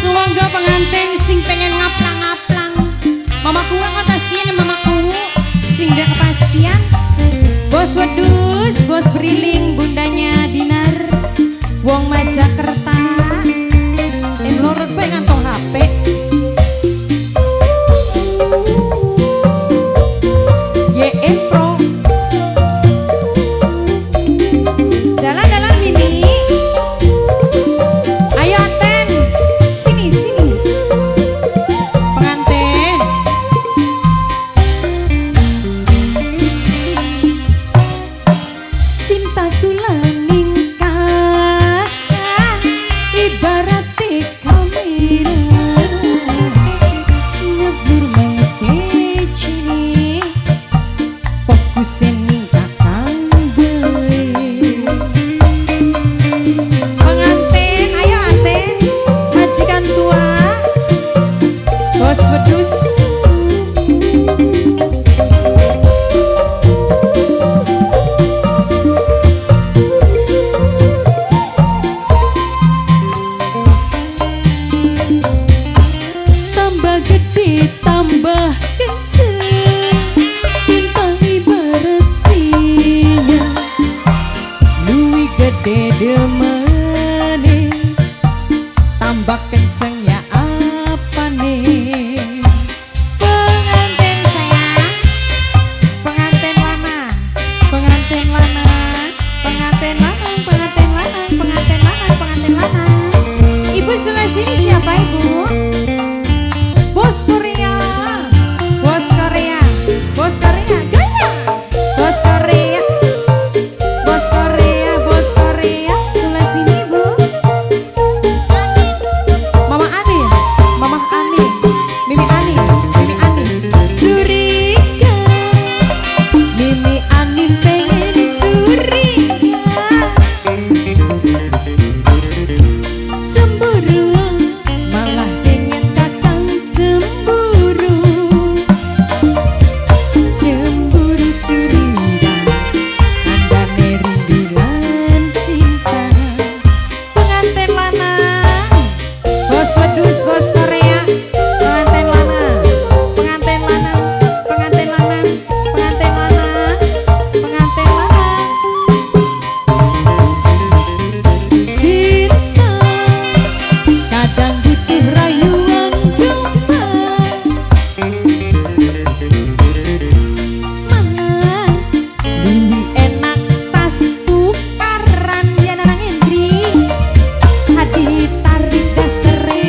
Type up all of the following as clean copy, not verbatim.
Semoga pengantin sing pengen ngaplang-ngaplang. Mamaku atas kene mamaku sing gak kepastian. Bos wedus, bos beriling, bundanya Dinar, wong Majakerta. Lorot bae ngantong HP. YM Pro. Jalan-jalan mini. Ayo Anten, sini sini. Pengantin. Cintaku laningkah ibarat tambah kenceng, cinta ibarat singa, luwih gede demene, tambah kencengnya apa nih? Pengantin sayang, pengantin lanang, pengantin lanang, pengantin lanang, pengantin lanang, pengantin lanang, pengantin lanang. Ibu sebelah sini siapa ibu? Bos Korea, bos Korea, bos Korea, gaya. Bos Korea, bos Korea, bos Korea. Sebelah sini bu. Mama Ani, Mama Ani, Mimi Ani, Mimi Ani. Curiga, Mimi Ani pengen curiga. Cemburu, malah pengen datang cemburu. Cemburu curiga, andane rindulan cinta. Pengantin lanang, bos wedus, bos Korea. Pengantin lanang, pengantin lanang, pengantin lanang, pengantin lanang, pengantin lanang. Cinta kadang butuh rayuan domba. Mana lebih enak tas tukaran ya Nanang Indri. Hadi tarik dastere,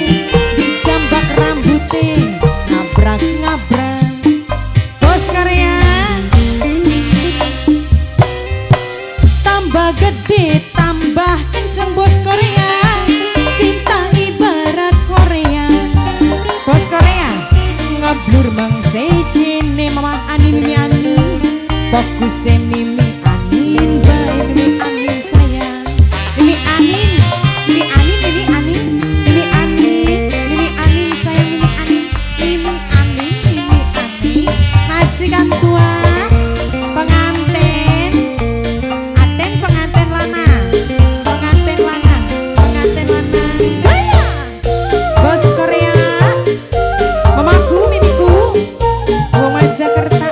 dijambak rambutnya, ngabrak-ngabrak. Bos Korea tambah gede, tambah kenceng bos Korea. Cinta ibarat Korea. Bos Korea ngeblur mangse jene Mama Ani Mimi Ani. Fokusnya Mimi Anin bae Mimi Anin sayang. Mimi Anin, Mimi Anin, Mimi Anin, Mimi Anin, Mimi Anin sayang Mimi Anin, Mimi Anin, Mimi Anin. Majikan tua, pengantin, Aten pengantin lanang, pengantin lanang, pengantin lanang. Gaya. Bos Korea, mamaku, mimiku, wong Majakerta.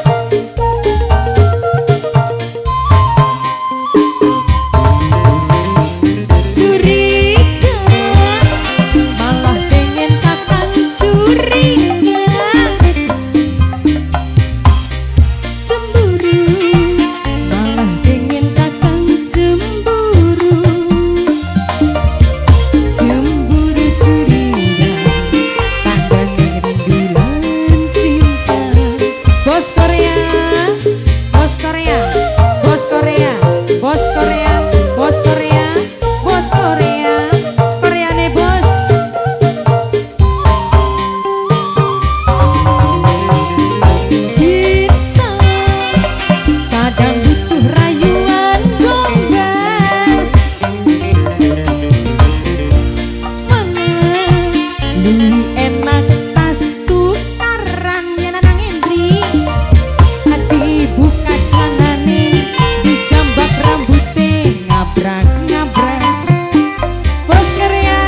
Curiga, malah pengen kakak curiga. Cemburu, malah pengen kakak cemburu. Cemburu curiga, tandanya rindulan cinta. Bos Korea, bos Korea, bos Korea, bos Korea, bos Korea, bos Korea, Koreane bos. Cinta kadang butuh rayuan domba. Mana lebih enak tas tukaran ya Nanang Indri. Hati buka celanane, dijambak rambutnya, ngabrak-ngabrak. Bos Korea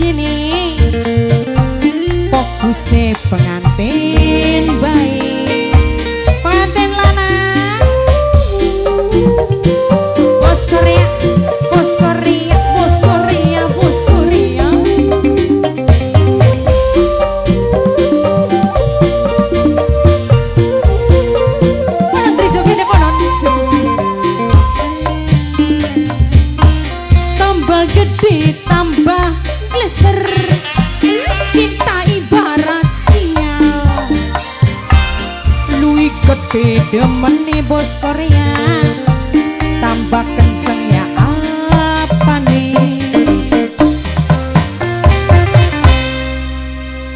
sini fokusnya pengantin baik pengantin lanang bos Korea bos Korea bos Korea bos Korea pengantin jogetnya ponon tambah gede tambah leser cinta ibarat sinyal lui gede demen nih bos Korea tambah kenceng ya apa nih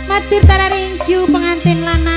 matir tara ringkyu pengantin lanang